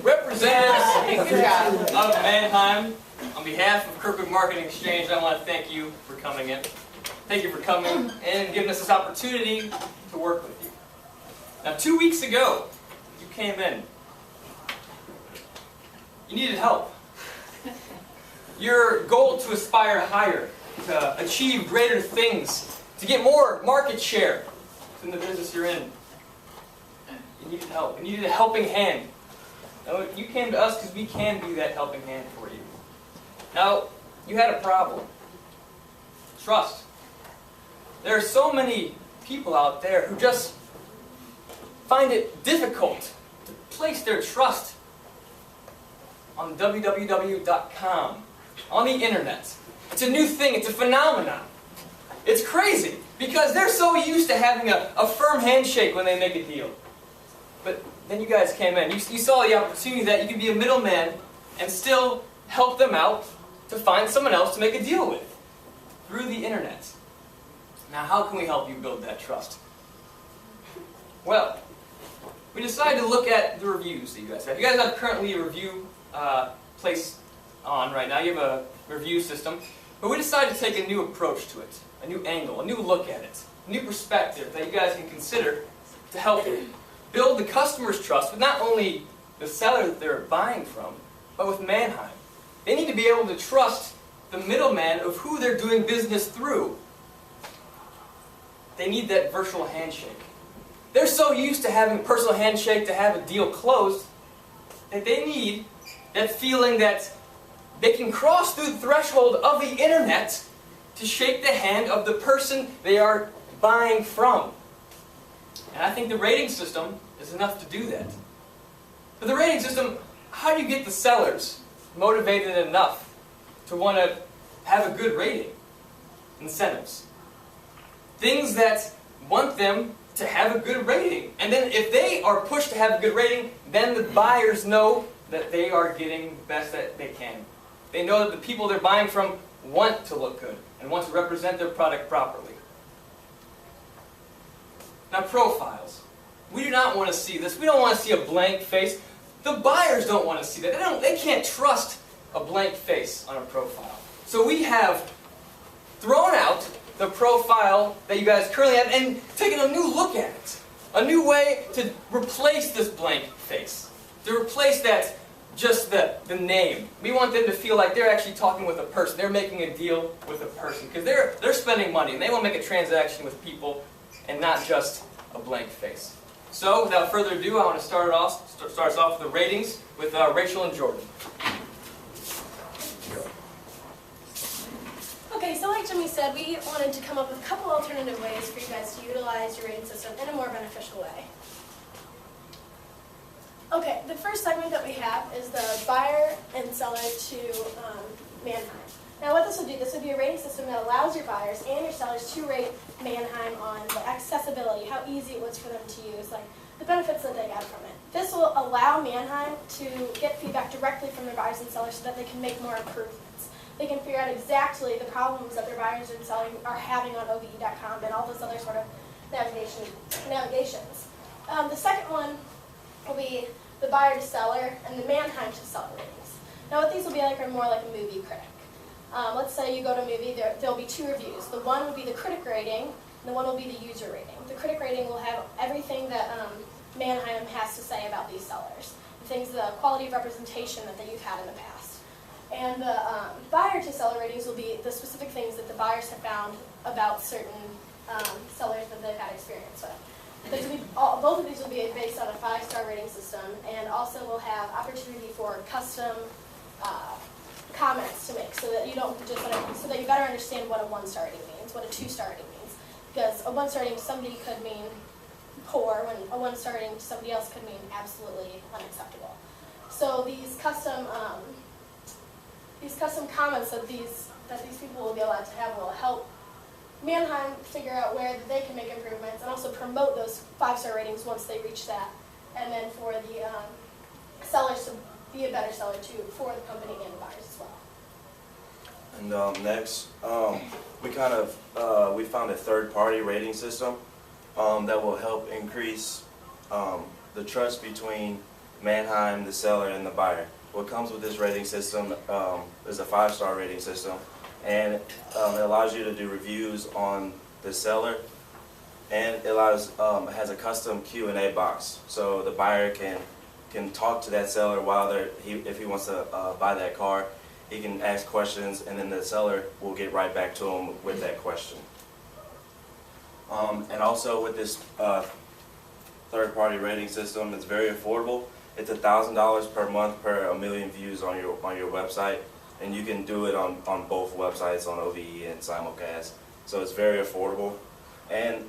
Representatives of Manheim, on behalf of Kirkwood Marketing Exchange, I want to thank you for coming in. Thank you for coming and giving us this opportunity to work with you. Now, 2 weeks ago, you came in. You needed help. Your goal to aspire higher, to achieve greater things, to get more market share in the business you're in. You needed help. You needed a helping hand. Now, you came to us because we can be that helping hand for you. Now, you had a problem. Trust. There are so many people out there who just find it difficult to place their trust on www.com, on the internet. It's a new thing. It's a phenomenon. It's crazy because they're so used to having a firm handshake when they make a deal. But then you guys came in. You saw the opportunity that you could be a middleman and still help them out to find someone else to make a deal with through the internet. Now, how can we help you build that trust? Well, we decided to look at the reviews that you guys have. You guys have currently a review place on right now. You have a review system. But we decided to take a new approach to it, a new angle, a new look at it, a new perspective that you guys can consider to help build the customer's trust with not only the seller that they're buying from, but with Manheim. They need to be able to trust the middleman of who they're doing business through. They need that virtual handshake. They're so used to having a personal handshake to have a deal closed that they need that feeling that they can cross through the threshold of the internet to shake the hand of the person they are buying from. And I think the rating system is enough to do that. But the rating system, how do you get the sellers motivated enough to want to have a good rating? Incentives. Things that want them to have a good rating. And then if they are pushed to have a good rating, then the buyers know that they are getting the best that they can. They know that the people they're buying from want to look good and want to represent their product properly. Now, profiles. We do not want to see this. We don't want to see a blank face. The buyers don't want to see that. They can't trust a blank face on a profile. So we have thrown out the profile that you guys currently have and taken a new look at it. A new way to replace this blank face. To replace that, just the name. We want them to feel like they're actually talking with a person. They're making a deal with a person. Because they're spending money and they want to make a transaction with people and not just a blank face. So, without further ado, I want to start us off with the ratings with Rachel and Jordan. Okay, so like Jimmy said, we wanted to come up with a couple alternative ways for you guys to utilize your rating system in a more beneficial way. Okay, the first segment that we have is the buyer and seller to Manheim. Now what this would be a rating system that allows your buyers and your sellers to rate Manheim on the accessibility, how easy it was for them to use, like the benefits that they got from it. This will allow Manheim to get feedback directly from their buyers and sellers so that they can make more improvements. They can figure out exactly the problems that their buyers and sellers are having on OVE.com and all those other sort of navigations. The second one will be the buyer to seller and the Manheim to seller ratings. Now what these will be like are more like a movie critic. Let's say you go to a movie, there'll be two reviews. The one will be the critic rating, and the one will be the user rating. The critic rating will have everything that Manheim has to say about these sellers, the quality of representation that you've had in the past. And the buyer to seller ratings will be the specific things that the buyers have found about certain sellers that they've had experience with. Both of these will be based on a 5-star rating system, and also will have opportunity for custom comments to make, so that you better understand what a 1-star rating means, what a 2-star rating means. Because a 1-star rating to somebody could mean poor, when a 1-star rating to somebody else could mean absolutely unacceptable. So these custom comments that these people will be allowed to have will help Manheim figure out where they can make improvements and also promote those 5-star ratings once they reach that, and then for the sellers to be a better seller too for the company and the buyers as well. And next, we found a third-party rating system that will help increase the trust between Manheim, the seller, and the buyer. What comes with this rating system is a 5-star rating system, and it allows you to do reviews on the seller, and it has a custom Q&A box, so the buyer can talk to that seller while if he wants to buy that car. He can ask questions, and then the seller will get right back to him with that question. And also with this third-party rating system, it's very affordable. It's $1,000 per month per 1 million views on your website, and you can do it on both websites, on OVE and simulcast. So it's very affordable, and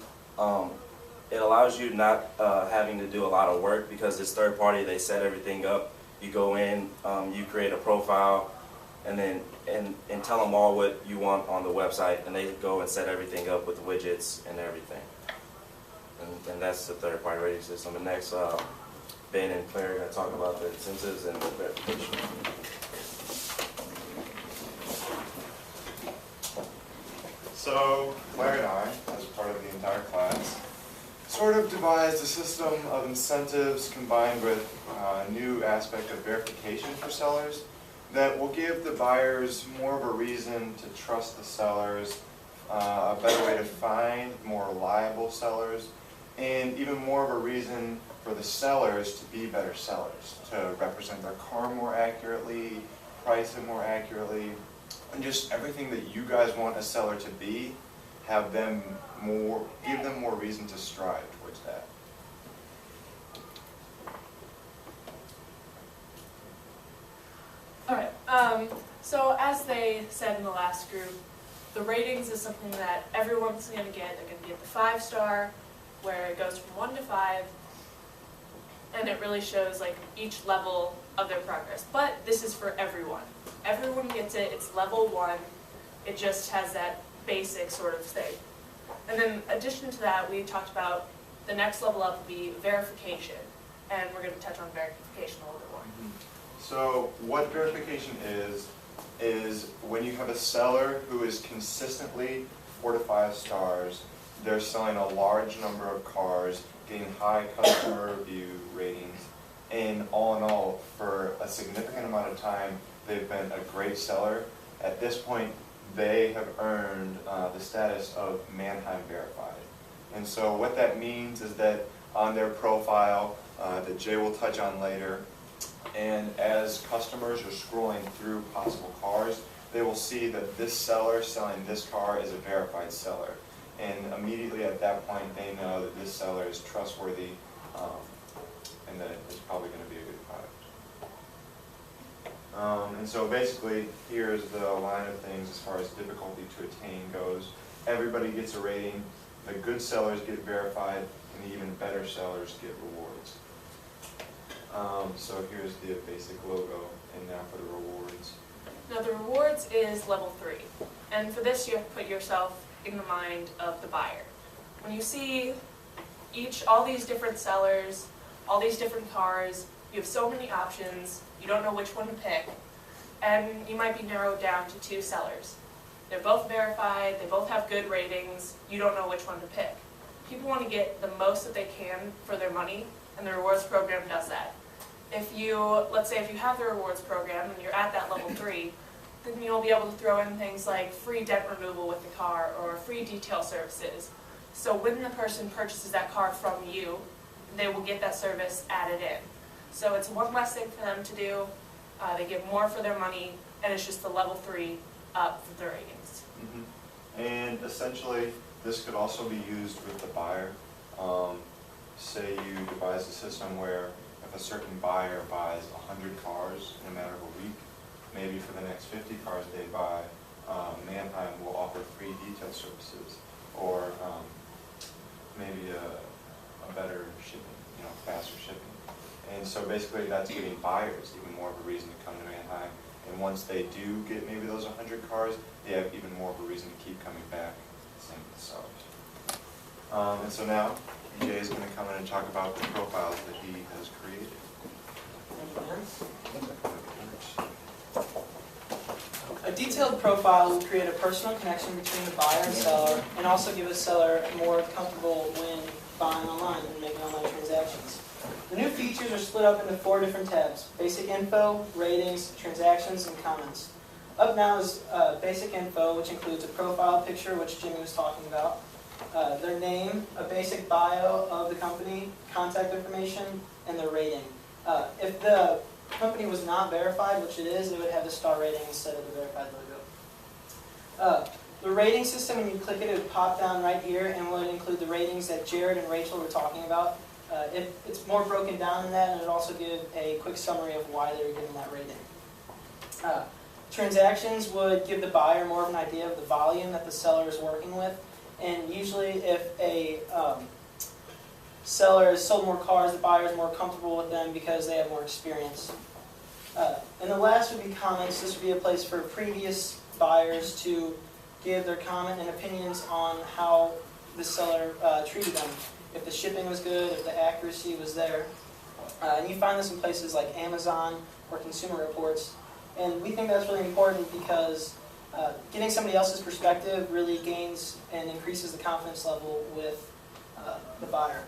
it allows you not having to do a lot of work, because this third party, they set everything up. You go in, you create a profile, and then and tell them all what you want on the website, and they go and set everything up with widgets and everything. And that's the third party rating system. And next, Ben and Claire are going to talk about the incentives and the verification. So Claire and I, as part of the entire class, sort of devised a system of incentives combined with a new aspect of verification for sellers that will give the buyers more of a reason to trust the sellers, a better way to find more reliable sellers, and even more of a reason for the sellers to be better sellers, to represent their car more accurately, price it more accurately, and just everything that you guys want a seller to be, give them more reason to strive towards that. Alright, so as they said in the last group, the ratings is something that everyone's going to get. They're going to get the 5-star, where it goes from 1 to 5, and it really shows like each level of their progress. But this is for everyone. Everyone gets it. It's level 1. It just has that basic sort of thing. And then in addition to that, we talked about the next level up would be verification, and we're going to touch on verification a little bit more. So what verification is when you have a seller who is consistently 4 to 5 stars, they're selling a large number of cars, getting high customer review ratings, and all in all, for a significant amount of time, they've been a great seller. At this point, they have earned the status of Manheim verified. And so what that means is that on their profile, that Jay will touch on later, and as customers are scrolling through possible cars, they will see that this seller selling this car is a verified seller. And immediately at that point, they know that this seller is trustworthy and that it's probably going to be a good product. And so basically, here's the line of things as far as difficulty to attain goes. Everybody gets a rating, the good sellers get verified, and the even better sellers get rewards. So here's the basic logo, and now for the rewards. Now the rewards is level 3, and for this you have to put yourself in the mind of the buyer. When you see all these different sellers, all these different cars, you have so many options, you don't know which one to pick, and you might be narrowed down to 2 sellers. They're both verified, they both have good ratings, you don't know which one to pick. People want to get the most that they can for their money, and the rewards program does that. Let's say if you have the rewards program and you're at that level 3, then you'll be able to throw in things like free dent removal with the car or free detail services. So when the person purchases that car from you, they will get that service added in. So it's one less thing for them to do, they get more for their money, and it's just the level 3 up for the ratings. And essentially, this could also be used with the buyer. Say you devise a system where if a certain buyer buys 100 cars in a matter of a week, maybe for the next 50 cars they buy, Manheim will offer free detail services, or maybe a better shipping, faster shipping. And so basically that's giving buyers even more of a reason to come to Manheim. And once they do get maybe those 100 cars, they have even more of a reason to keep coming back. Same with the sellers. And so now, Jay is going to come in and talk about the profiles that he has created. A detailed profile will create a personal connection between the buyer and seller, and also give a seller more comfortable when buying online and making online transactions. The new features pages are split up into 4 different tabs: basic info, ratings, transactions, and comments. Up now is basic info, which includes a profile picture, which Jimmy was talking about, their name, a basic bio of the company, contact information, and their rating. If the company was not verified, which it is, it would have the star rating instead of the verified logo. The rating system, when you click it, it would pop down right here and would include the ratings that Jared and Rachel were talking about. It's more broken down than that, and it would also give a quick summary of why they were giving that rating. Transactions would give the buyer more of an idea of the volume that the seller is working with. And usually if a seller has sold more cars, the buyer is more comfortable with them because they have more experience. And the last would be comments. This would be a place for previous buyers to give their comment and opinions on how the seller treated them. If the shipping was good, if the accuracy was there. And you find this in places like Amazon or Consumer Reports. And we think that's really important because getting somebody else's perspective really gains and increases the confidence level with the buyer.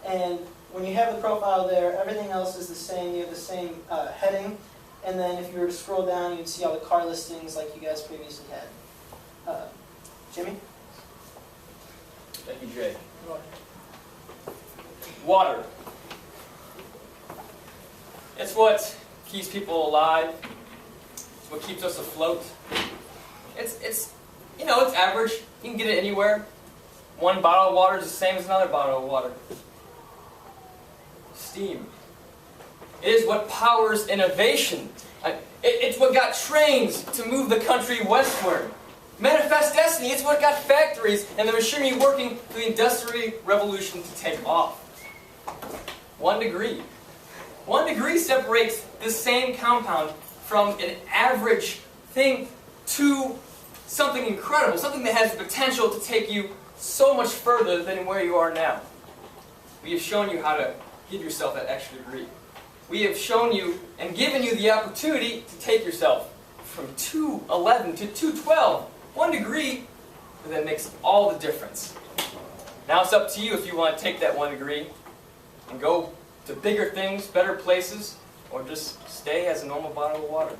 And when you have the profile there, everything else is the same. You have the same heading. And then if you were to scroll down, you'd see all the car listings like you guys previously had. Jimmy? Thank you, Jay. Water. It's what keeps people alive. It's what keeps us afloat. It's average. You can get it anywhere. One bottle of water is the same as another bottle of water. Steam. It is what powers innovation. It's what got trains to move the country westward. Manifest destiny, it's what got factories and the machinery working for the Industrial Revolution to take off. 1 degree. 1 degree separates this same compound from an average thing to something incredible, something that has the potential to take you so much further than where you are now. We have shown you how to give yourself that extra degree. We have shown you and given you the opportunity to take yourself from 211 to 212. 1 degree, but that makes all the difference. Now it's up to you if you want to take that 1 degree and go to bigger things, better places, or just stay as a normal bottle of water.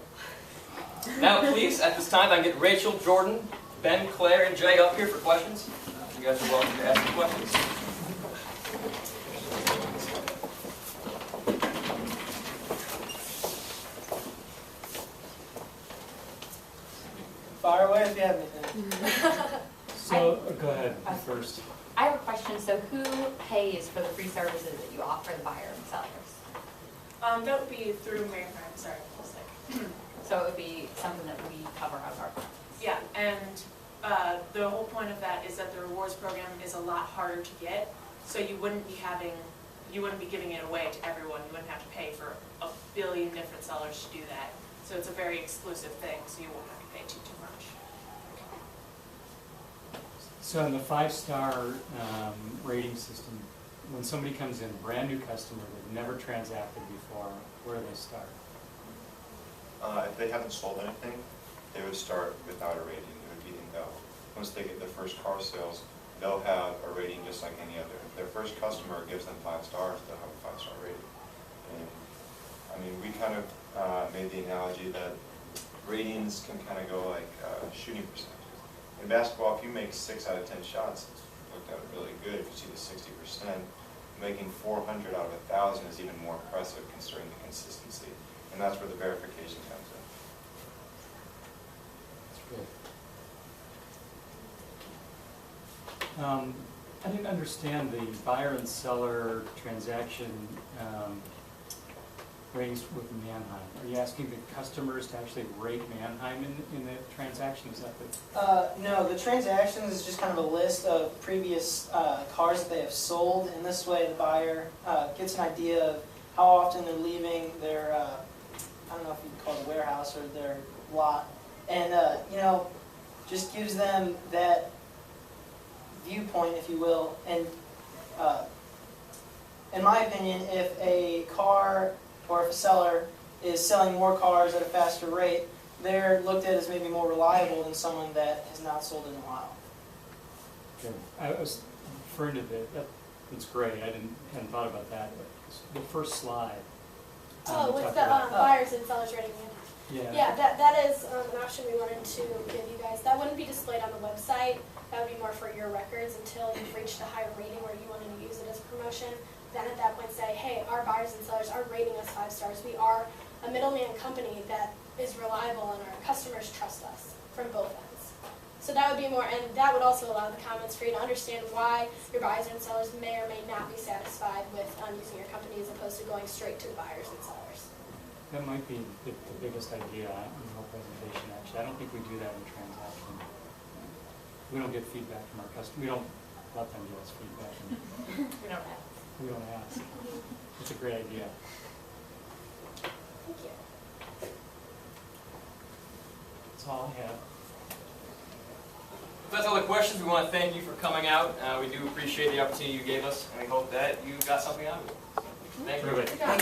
Now please, at this time, I can get Rachel, Jordan, Ben, Claire, and Jay up here for questions. You guys are welcome to ask me questions. Fire away if you have anything. So, go ahead first. I have a question. So who pays for the free services that you offer the buyer and sellers? That would be through Manheim, sorry, one second. So it would be something that we cover out of our funds. Yeah, and the whole point of that is that the rewards program is a lot harder to get, so you wouldn't be giving it away to everyone. You wouldn't have to pay for a billion different sellers to do that. So it's a very exclusive thing, so you won't have to pay too much. So in the 5-star rating system, when somebody comes in, brand new customer, they've never transacted before, where do they start? If they haven't sold anything, they would start without a rating. It would be once they get their first car sales, they'll have a rating just like any other. If their first customer gives them 5 stars, they'll have a 5-star rating. And I mean, we kind of made the analogy that ratings can kind of go like shooting percentages. In basketball, if you make 6 out of 10 shots, it's looked at really good. If you see the 60%, making 400 out of 1,000 is even more impressive considering the consistency. And that's where the verification comes in. That's good. I didn't understand the buyer and seller transaction ratings with Manheim. Are you asking the customers to actually rate Manheim in the transaction? Is that the... No, the transactions is just kind of a list of previous cars that they have sold, and this way the buyer gets an idea of how often they're leaving their, I don't know if you'd call it a warehouse or their lot, and just gives them that viewpoint, if you will. And in my opinion, if a car or if a seller is selling more cars at a faster rate, they're looked at as maybe more reliable than someone that has not sold in a while. Okay. I was referring to that's great. I hadn't thought about that. The first slide. Oh, You with talked the about- buyers and sellers rating. Yeah. Yeah, that is an option we wanted to give you guys. That wouldn't be displayed on the website. That would be more for your records until you've reached a higher rating where you wanted to use it as a promotion. Then at that point say, hey, our buyers and sellers are rating us 5 stars. We are a middleman company that is reliable and our customers trust us from both ends. So that would be more, and that would also allow the comments for you to understand why your buyers and sellers may or may not be satisfied with using your company as opposed to going straight to the buyers and sellers. That might be the biggest idea in the whole presentation, actually. I don't think we do that in transaction. We don't get feedback from our customers. We don't let them give us feedback. We don't have. We don't ask. It's a great idea. Thank you. That's all I have. If that's all the questions, we want to thank you for coming out. We do appreciate the opportunity you gave us, and we hope that you got something out of it. Thank you. Terrific. Good job.